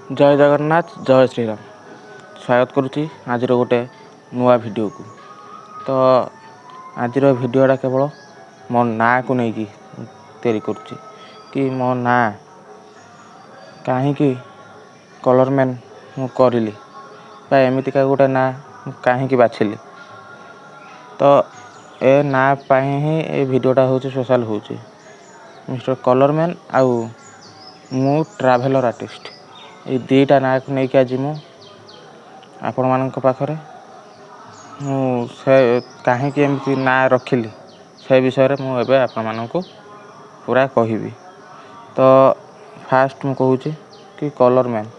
जय जगन्नाथ जय श्रीराम स्वागत करुच्ची आज गोटे नुआ वीडियो को। तो आज वीडियोटा केवल मो ना को लेकिन तैयारी करुच्ची कि मो ना कहीं कलरमैन मु करिली एमतीका गोटे ना कहीं बाछिली। तो ए ना ही ए वीडियोटा हूँ सोशल हूँ मिस्टर कलरमैन आउ मु ट्राभेलर आर्टिस्ट ये दुईटा ना को लेकिन आज मु आपण मान पाखरे से कहीं एमती ना रखिली से विषय में मुझे आपण मानक पूरा कहबी। तो फास्ट मु कहूँ कि कलरमैन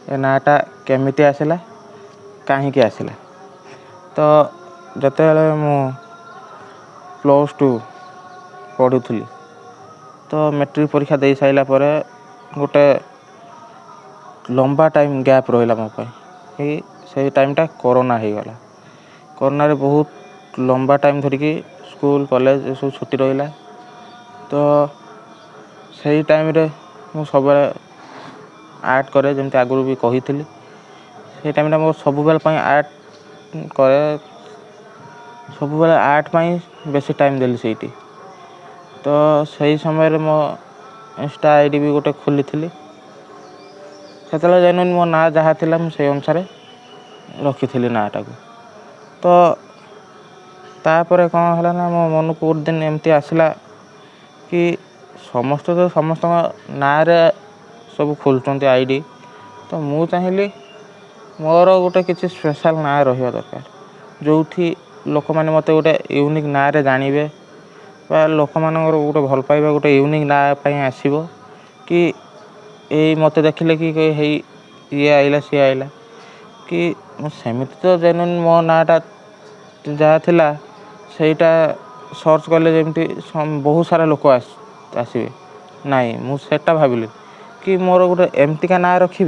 ए नाटा केमिति आसला कहीं आसला। तो जिते मु +2 पढ़ुली तो मैट्रिक परीक्षा दे साइला पर गोटे लंबा टाइम गैप रहा मो पाई से टाइमटा कोरोना हो गला। कोरोना रे बहुत लंबा टाइम धरिकी स्कूल कॉलेज सब छुट्टी रहा। तो सही टाइम रे मु सब आर्ट करे जमती आगुरी भी कही से टाइम मो सब आर्ट करे सब आर्ट पाई बेसी टाइम देली सेठी। तो सही समय रे मो इंस्टा आईडी भी गोटे खोली थी से जेनुइन मो ना जहाँ थी से अनुसार रखी नाटा को। तो तापर कौन है ना मो मन को गोटे दिन एमती आसला कि समस्त तो समस्त ना रे सब खोलुंट आईडी। तो मु चाहिए मोर गोटे किसी स्पेशल ना रहा दरकार जो लोक मैंने मत गोटे यूनिक ना रे जानवे लोक मान गोटे भल पाइबा गोटे यूनिक ना आसो कि यही मत देखिले कि ये आइला सी आइला कि सेमती तो जेनुइन मो नाटा जहाँ थिला सेटा सर्च कले जमती बहुत सारा लोक आसवे नाई मुझा भाविली कि मोर गोटे एमतीका ना रखी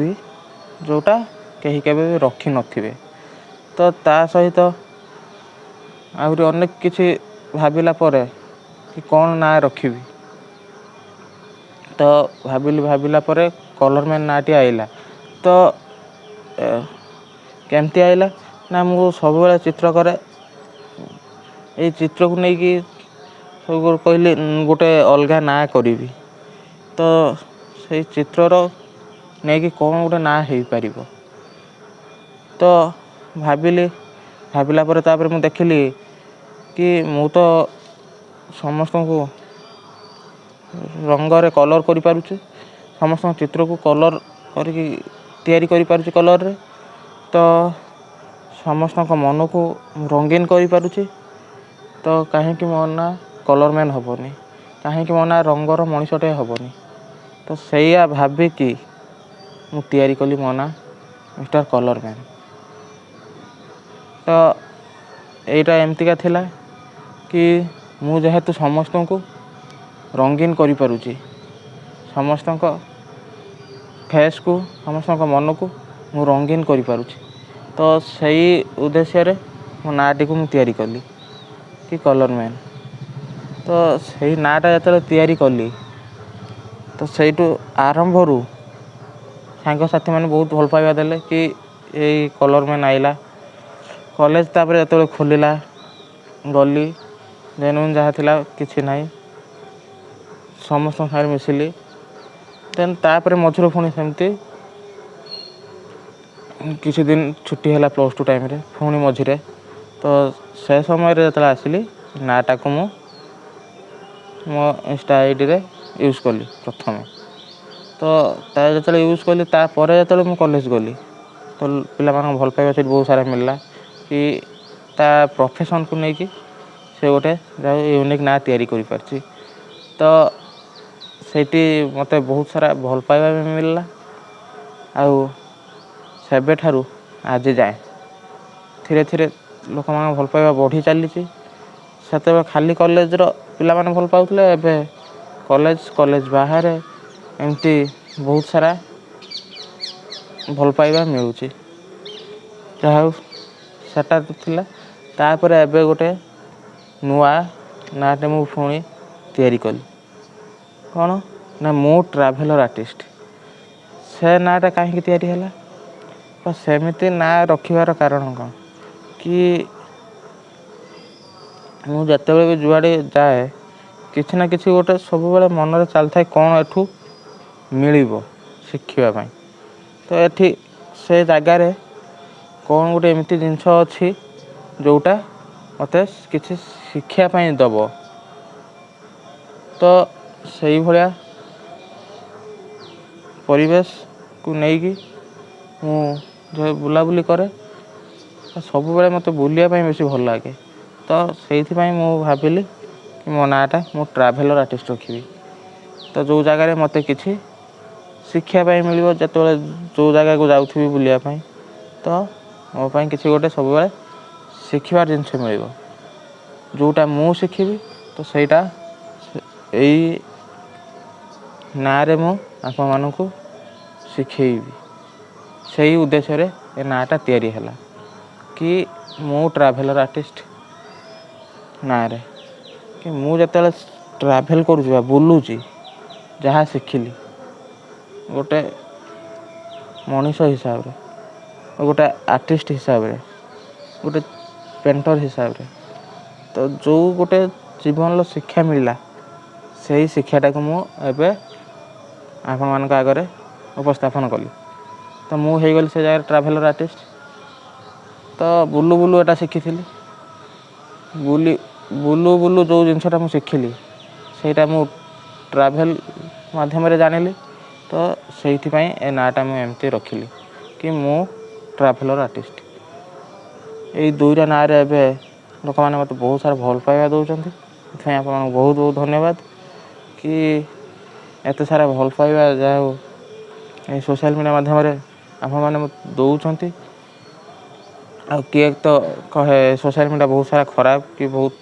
जोटा कहीं केवे रखी नथिबे। तो ता सहित आहरी अनेक किछि भाविला परे कि कौन ना रखी। तो भाविला परे कलरमैन नाटी आइला। तो केमती आइला ना मु सब चित्र करे ये चित्र को लेकिन सब कहली गोटे अलग ना करी। तो से चित्रर नहीं कि कौन गोटे ना हो पार। तो भाविला पर मु देखिली कि मु तो समस्त को रंगरे कलर करि पारुछि समस्त चित्र को कलर करके तैयारी करि पारुछि कलर रे। तो समस्त मन को रंगीन करि पारुछि। तो कहीं मो ना कलरमैन हेनी कहीं मो ना रंगर मनीषटे हेनी। तो सैया भाविकी मु तैयारी कली मो ना मिस्टर कलरमैन। तो यहीटा एमतीका थिला कि मु जेहेतु समस्त को रंगीन करि पारुछि समस्त फेस को समस्त मन को मु रंगीन करि पारुछि। तो सही उद्देश्य रे मो नाटी को मु तैयारी कली कि कलरमैन। तो सही नाटा जो तैयारी कली तो सहीठू आरंभ रू सांग साथी मैंने बहुत भल पाइबा देले कि यही कलरमैन आइला। कॉलेज तापर जो खोलिला गली जेनुइन जहाँ थिला किछि नाई समस्त सारे मिसिली। देन तापर मझुर पुणी सेमती किसी दिन छुट्टी है +2 टाइम रे पुणी मझिरे। तो से समय जो आसिली नाटा को मो इंस्टा आईडी रे यूज कली प्रथम। तो जो यूज कली तापर जो मु कॉलेज गली तो पिला मान भल पाइबा बहुत सारा मिलला कि ता प्रोफेशन को लेकिन से गोटे यूनिक ना तैयारी करि पारछि। तो सेठी मते बहुत सारा भल पाइबा भी मिलला आउ सेबे ठारू आज जाए धीरे धीरे लोक मान भल पाइबा बढ़ी चली। से खाली कॉलेज रो पिला माने भल पाउतले एबे कॉलेज बाहर एमती बहुत सारा भल पाइबा मिलुची जहाँ सेटा तो थिला। तापर एबे गोटे नुआ नाटे मु पुणी तैयारी कली कौन ना मु ट्राभेलर आर्टिस्ट ସେ ନାଁଟା କାହିଁକି ତିଆରି ହେଲା ବା ସେମିତି ନାଁ ରଖିବାର କାରଣ କ'ଣ କି ମୁଁ ଯେତେବେଳେ ବି ଯୁଆଡ଼େ ଯାଏ କିଛି ନା କିଛି ଗୋଟେ ସବୁବେଳେ ମନରେ ଚାଲିଥାଏ କ'ଣ ଏଠୁ ମିଳିବ ଶିଖିବା ପାଇଁ। ତ ଏଠି ସେ ଜାଗାରେ କ'ଣ ଗୋଟେ ଏମିତି ଜିନିଷ ଅଛି ଯେଉଁଟା ମୋତେ କିଛି ଶିଖିବା ପାଇଁ ଦେବ। ତ ସେଇଭଳିଆ ପରିବେଶକୁ ନେଇକି ମୁଁ ଯେ ବୁଲାବୁଲି କରେ ସବୁବେଳେ ମୋତେ ବୁଲିବା ପାଇଁ ବେଶୀ ଭଲ ଲାଗେ। ତ ସେଇଥିପାଇଁ ମୁଁ ଭାବିଲି କି ମୋ ନାଁଟା ମୁଁ ଟ୍ରାଭେଲର୍ ଆର୍ଟିଷ୍ଟ ରଖିବି। ତ ଯେଉଁ ଜାଗାରେ ମୋତେ କିଛି ଶିଖିବା ପାଇଁ ମିଳିବ ଯେତେବେଳେ ଯେଉଁ ଜାଗାକୁ ଯାଉଥିବି ବୁଲିବା ପାଇଁ ତ ମୋ ପାଇଁ କିଛି ଗୋଟେ ସବୁବେଳେ ଶିଖିବାର ଜିନିଷ ମିଳିବ। ଯେଉଁଟା ମୁଁ ଶିଖିବି ତ ସେଇଟା ଏଇ ନାଁରେ ମୁଁ ଆପଣମାନଙ୍କୁ ଶିଖେଇବି। ସେଇ ଉଦ୍ଦେଶ୍ୟରେ ଏ ନାଁଟା ତିଆରି ହେଲା କି ମୁଁ ଟ୍ରାଭେଲର୍ ଆର୍ଟିଷ୍ଟ ନାଁରେ କି ମୁଁ ଯେତେବେଳେ ଟ୍ରାଭେଲ୍ କରୁଛି ବା ବୁଲୁଛି ଯାହା ଶିଖିଲି ଗୋଟେ ମଣିଷ ହିସାବରେ ଗୋଟେ ଆର୍ଟିଷ୍ଟ ହିସାବରେ ଗୋଟେ ପେଣ୍ଟର ହିସାବରେ ତ ଯେଉଁ ଗୋଟେ ଜୀବନର ଶିକ୍ଷା ମିଳିଲା ସେହି ଶିକ୍ଷାଟାକୁ ମୁଁ ଏବେ ଆପଣମାନଙ୍କ ଆଗରେ ଉପସ୍ଥାପନ କଲି। ତ ମୁଁ ହେଇଗଲି ସେ ଜାଗାରେ ଟ୍ରାଭେଲର୍ ଆର୍ଟିଷ୍ଟ। ତ ବୁଲୁ ବୁଲୁ ଏଟା ଶିଖିଥିଲି। ବୁଲୁ ବୁଲୁ ଯେଉଁ ଜିନିଷଟା ମୁଁ ଶିଖିଲି ସେଇଟା ମୁଁ ଟ୍ରାଭେଲ୍ ମାଧ୍ୟମରେ ଜାଣିଲି। ତ ସେଇଥିପାଇଁ ଏ ନାଁଟା ମୁଁ ଏମିତି ରଖିଲି କି ମୁଁ ଟ୍ରାଭେଲର୍ ଆର୍ଟିଷ୍ଟ। ଏଇ ଦୁଇଟା ନାଁରେ ଏବେ ଲୋକମାନେ ମୋତେ ବହୁତ ସାରା ଭଲ ପାଇବା ଦେଉଛନ୍ତି। ସେଥିପାଇଁ ଆପଣଙ୍କୁ ବହୁତ ବହୁତ ଧନ୍ୟବାଦ କି ଏତେ ସାରା ଭଲ ପାଇବା ଯାହା ହଉ ଏଇ ସୋସିଆଲ୍ ମିଡ଼ିଆ ମାଧ୍ୟମରେ ଆପଣମାନେ ଦେଉଛନ୍ତି। ଆଉ କିଏ ତ କହେ ସୋସିଆଲ୍ ମିଡ଼ିଆ ବହୁତ ସାରା ଖରାପ କି ବହୁତ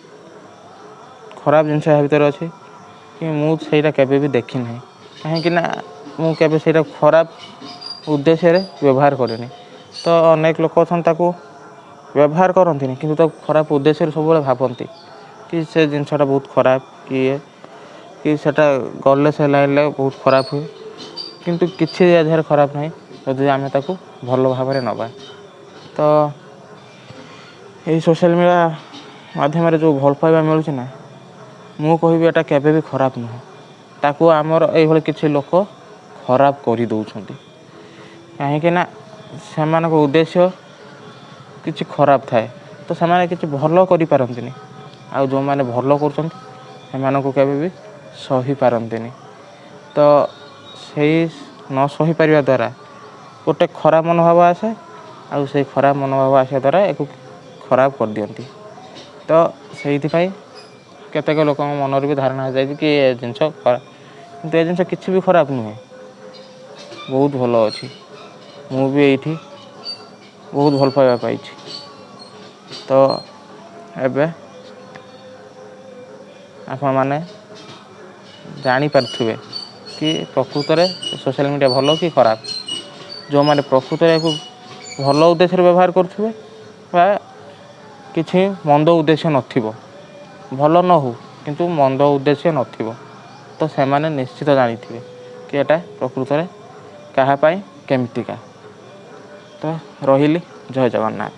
ଖରାପ ଜିନିଷ ଏହା ଭିତରେ ଅଛି କି ମୁଁ ସେଇଟା କେବେ ବି ଦେଖିନାହିଁ। କାହିଁକିନା ମୁଁ କେବେ ସେଇଟା ଖରାପ ଉଦ୍ଦେଶ୍ୟରେ ବ୍ୟବହାର କରେନି। ତ ଅନେକ ଲୋକ ଅଛନ୍ତି ତାକୁ ବ୍ୟବହାର କରନ୍ତିନି କିନ୍ତୁ ତାକୁ ଖରାପ ଉଦ୍ଦେଶ୍ୟରେ ସବୁବେଳେ ଭାବନ୍ତି କି ସେ ଜିନିଷଟା ବହୁତ ଖରାପ କି ସେଟା ଗଲେ ସେ ଲାଇନ୍ରେ ବହୁତ ଖରାପ ହୁଏ। କିନ୍ତୁ କିଛି ୟା ଦେହରେ ଖରାପ ନାହିଁ ଯଦି ଆମେ ତାକୁ ଭଲ ଭାବରେ ନେବା। ତ ଏଇ ସୋସିଆଲ୍ ମିଡ଼ିଆ ମାଧ୍ୟମରେ ଯେଉଁ ଭଲ ପାଇବା ମିଳୁଛି ନା ମୁଁ କହିବି ଏଟା କେବେ ବି ଖରାପ ନୁହଁ। ତାକୁ ଆମର ଏଇଭଳି କିଛି ଲୋକ ଖରାପ କରିଦେଉଛନ୍ତି। କାହିଁକିନା ସେମାନଙ୍କ ଉଦ୍ଦେଶ୍ୟ କିଛି ଖରାପ ଥାଏ ତ ସେମାନେ କିଛି ଭଲ କରିପାରନ୍ତିନି। ଆଉ ଯେଉଁମାନେ ଭଲ କରୁଛନ୍ତି ସେମାନଙ୍କୁ କେବେ ବି ସହିପାରନ୍ତିନି। ତ ସେଇ ନ ସହିପାରିବା ଦ୍ୱାରା ଗୋଟେ ଖରାପ ମନୋଭାବ ଆସେ। ଆଉ ସେଇ ଖରାପ ମନୋଭାବ ଆସିବା ଦ୍ୱାରା ୟାକୁ ଖରାପ କରିଦିଅନ୍ତି। ତ ସେଇଥିପାଇଁ କେତେକ ଲୋକଙ୍କ ମନରେ ବି ଧାରଣା ହେଇଯାଇଛି କି ଏ ଜିନିଷ ଖରାପ। କିନ୍ତୁ ଏ ଜିନିଷ କିଛି ବି ଖରାପ ନୁହେଁ, ବହୁତ ଭଲ ଅଛି। ମୁଁ ବି ଏଇଠି ବହୁତ ଭଲ ପାଇବା ପାଇଛି। ତ ଏବେ ଆପଣମାନେ ଜାଣିପାରୁଥିବେ କି ପ୍ରକୃତରେ ସୋସିଆଲ୍ ମିଡ଼ିଆ ଭଲ କି ଖରାପ। ଯେଉଁମାନେ ପ୍ରକୃତରେ ୟାକୁ ଭଲ ଉଦ୍ଦେଶ୍ୟରେ ବ୍ୟବହାର କରୁଥିବେ ବା କିଛି ମନ୍ଦ ଉଦ୍ଦେଶ୍ୟ ନଥିବ, ଭଲ ନ ହଉ କିନ୍ତୁ ମନ୍ଦ ଉଦ୍ଦେଶ୍ୟ ନଥିବ ତ ସେମାନେ ନିଶ୍ଚିତ ଜାଣିଥିବେ କି ଏଟା ପ୍ରକୃତରେ କାହା ପାଇଁ କେମିତିକା। ତ ରହିଲି, ଜୟ ଜଗନ୍ନାଥ।